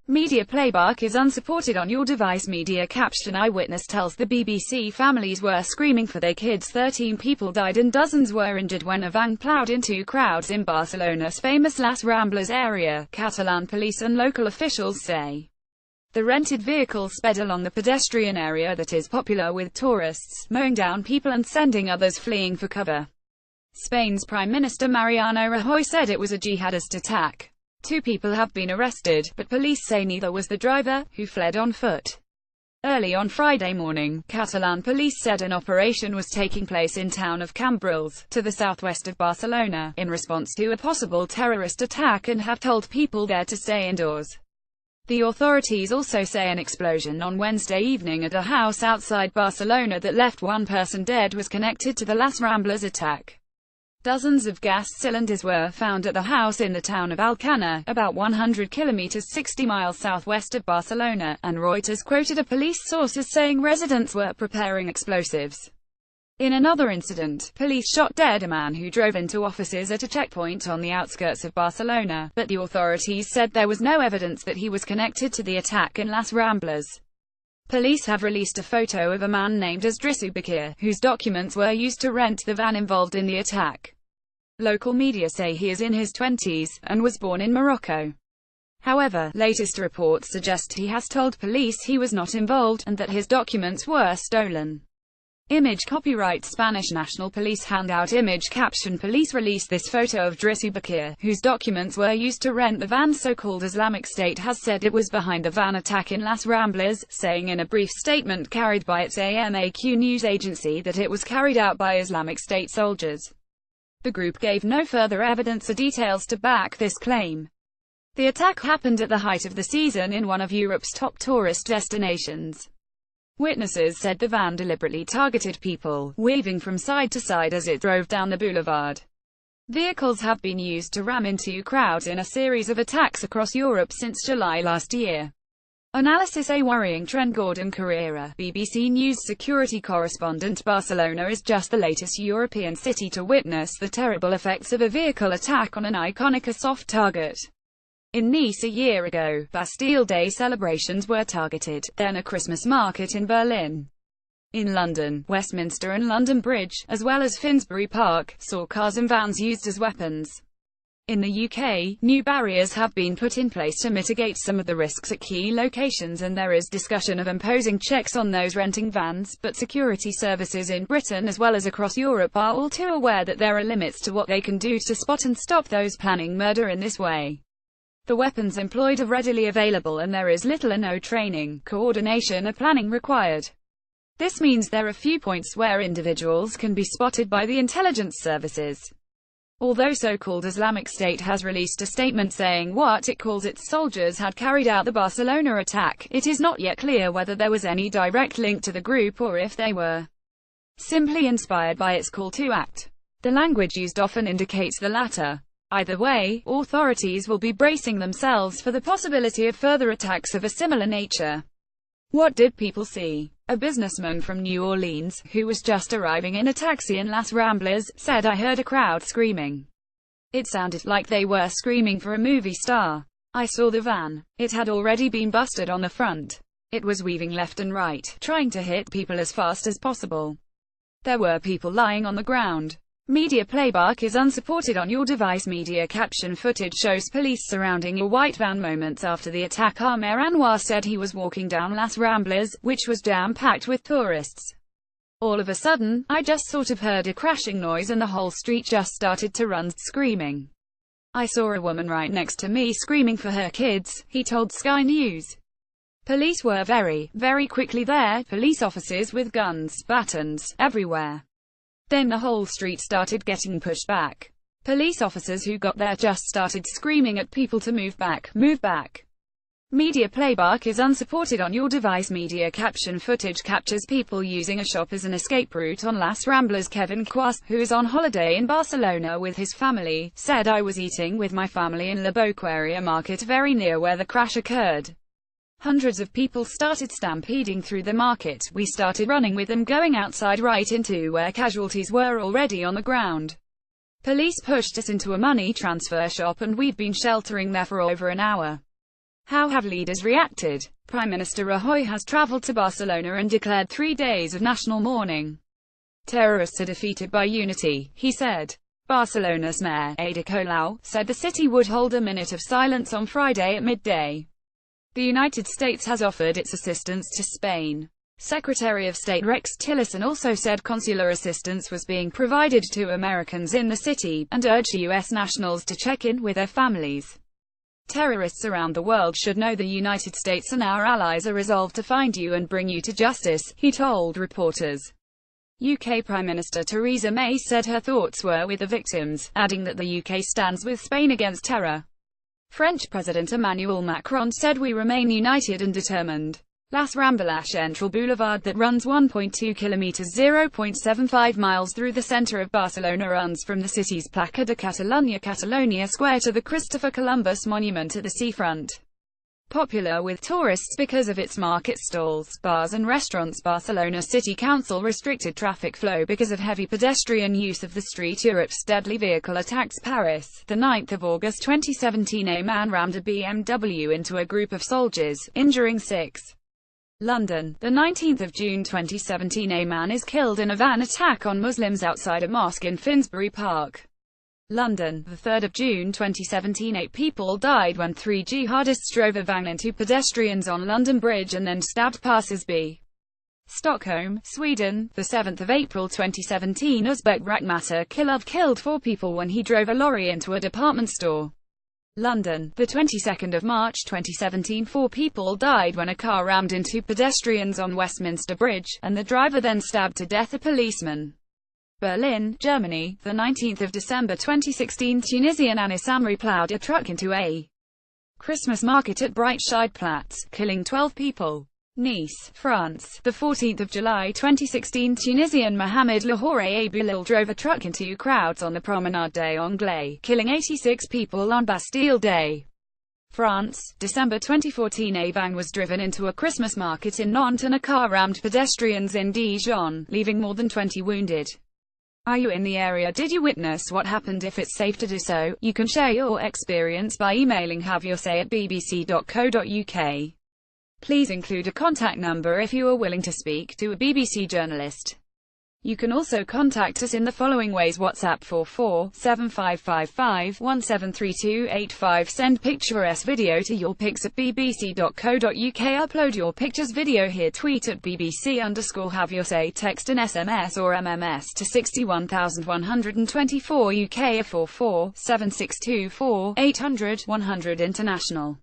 Media playback is unsupported on your device. Media caption: Eyewitness tells the BBC families were screaming for their kids. 13 people died and dozens were injured when a van ploughed into crowds in Barcelona's famous Las Ramblas area, Catalan police and local officials say. The rented vehicle sped along the pedestrian area that is popular with tourists, mowing down people and sending others fleeing for cover. Spain's Prime Minister Mariano Rajoy said it was a jihadist attack. 2 people have been arrested, but police say neither was the driver, who fled on foot. Early on Friday morning, Catalan police said an operation was taking place in town of Cambrils, to the southwest of Barcelona, in response to a possible terrorist attack and have told people there to stay indoors. The authorities also say an explosion on Wednesday evening at a house outside Barcelona that left 1 person dead was connected to the Las Ramblas attack. Dozens of gas cylinders were found at the house in the town of Alcana, about 100 kilometers 60 miles southwest of Barcelona, and Reuters quoted a police source as saying residents were preparing explosives. In another incident, police shot dead a man who drove into offices at a checkpoint on the outskirts of Barcelona, but the authorities said there was no evidence that he was connected to the attack in Las Ramblas. Police have released a photo of a man named Idrisu Bakir, whose documents were used to rent the van involved in the attack. Local media say he is in his 20s, and was born in Morocco. However, latest reports suggest he has told police he was not involved, and that his documents were stolen. Image copyright Spanish National Police handout image caption: Police released this photo of Idrisu Bakir, whose documents were used to rent the van. So-called Islamic State has said it was behind the van attack in Las Ramblas, saying in a brief statement carried by its AMAQ news agency that it was carried out by Islamic State soldiers. The group gave no further evidence or details to back this claim. The attack happened at the height of the season in one of Europe's top tourist destinations. Witnesses said the van deliberately targeted people, weaving from side to side as it drove down the boulevard. Vehicles have been used to ram into crowds in a series of attacks across Europe since July last year. Analysis: a worrying trend. Gordon Carrera, BBC News security correspondent. Barcelona is just the latest European city to witness the terrible effects of a vehicle attack on an iconic soft target. In Nice a year ago, Bastille Day celebrations were targeted, then a Christmas market in Berlin. In London, Westminster and London Bridge, as well as Finsbury Park, saw cars and vans used as weapons. In the UK, new barriers have been put in place to mitigate some of the risks at key locations, and there is discussion of imposing checks on those renting vans, but security services in Britain as well as across Europe are all too aware that there are limits to what they can do to spot and stop those planning murder in this way. The weapons employed are readily available and there is little or no training, coordination or planning required. This means there are few points where individuals can be spotted by the intelligence services. Although so-called Islamic State has released a statement saying what it calls its soldiers had carried out the Barcelona attack, it is not yet clear whether there was any direct link to the group or if they were simply inspired by its call to act. The language used often indicates the latter. Either way, authorities will be bracing themselves for the possibility of further attacks of a similar nature. What did people see? A businessman from New Orleans, who was just arriving in a taxi in Las Ramblas, said, "I heard a crowd screaming. It sounded like they were screaming for a movie star. I saw the van. It had already been busted on the front. It was weaving left and right, trying to hit people as fast as possible. There were people lying on the ground." Media playback is unsupported on your device. Media caption: Footage shows police surrounding a white van moments after the attack. Ahmer Anwar said he was walking down Las Ramblas, which was jam-packed with tourists. "All of a sudden, I just sort of heard a crashing noise and the whole street just started to run, screaming. I saw a woman right next to me screaming for her kids," he told Sky News. Police were very quickly there, police officers with guns, batons, everywhere. Then the whole street started getting pushed back. Police officers who got there just started screaming at people to move back, move back. Media playback is unsupported on your device. Media caption: Footage captures people using a shop as an escape route on Las Ramblas. Kevin Quas, who is on holiday in Barcelona with his family, said, "I was eating with my family in La Boqueria market very near where the crash occurred. Hundreds of people started stampeding through the market. We started running with them going outside right into where casualties were already on the ground. Police pushed us into a money transfer shop and we've been sheltering there for over an hour." How have leaders reacted? Prime Minister Rajoy has travelled to Barcelona and declared 3 days of national mourning. Terrorists are defeated by unity, he said. Barcelona's mayor, Ada Colau, said the city would hold a minute of silence on Friday at midday. The United States has offered its assistance to Spain. Secretary of State Rex Tillerson also said consular assistance was being provided to Americans in the city, and urged U.S. nationals to check in with their families. Terrorists around the world should know the United States and our allies are resolved to find you and bring you to justice, he told reporters. UK Prime Minister Theresa May said her thoughts were with the victims, adding that the UK stands with Spain against terror. French President Emmanuel Macron said we remain united and determined. Las Ramblas Central Boulevard that runs 1.2 kilometers (0.75 miles) through the center of Barcelona runs from the city's Plaça de Catalonia Square to the Christopher Columbus Monument at the seafront. Popular with tourists because of its market stalls, bars and restaurants, Barcelona City Council restricted traffic flow because of heavy pedestrian use of the street. Europe's deadly vehicle attacks Paris. The 9th of August 2017, a man rammed a BMW into a group of soldiers, injuring 6. London. The 19th of June 2017, a man is killed in a van attack on Muslims outside a mosque in Finsbury Park. London. The 3rd of June 2017, 8 people died when 3 jihadists drove a van into pedestrians on London Bridge and then stabbed passers-by. Stockholm, Sweden. The 7th of April 2017, Uzbek Rakhmat Akilov killed 4 people when he drove a lorry into a department store. London. The 22nd of March 2017, 4 people died when a car rammed into pedestrians on Westminster Bridge, and the driver then stabbed to death a policeman. Berlin, Germany. The 19th of December 2016, Tunisian Anis Amri plowed a truck into a Christmas market at Breitscheidplatz, killing 12 people. Nice, France. The 14th of July 2016, Tunisian Mohamed Lahore Aboulil drove a truck into crowds on the Promenade des Anglais, killing 86 people on Bastille Day. France, December 2014, a van was driven into a Christmas market in Nantes and a car rammed pedestrians in Dijon, leaving more than 20 wounded. Are you in the area? Did you witness what happened? If it's safe to do so, you can share your experience by emailing haveyoursay@bbc.co.uk. Please include a contact number if you are willing to speak to a BBC journalist. You can also contact us in the following ways: WhatsApp 447555173285, send picture s video to your pics at bbc.co.uk, upload your pictures video here, tweet at bbc_haveyoursay, text an SMS or MMS to 61124 UK, 447624800 100 international.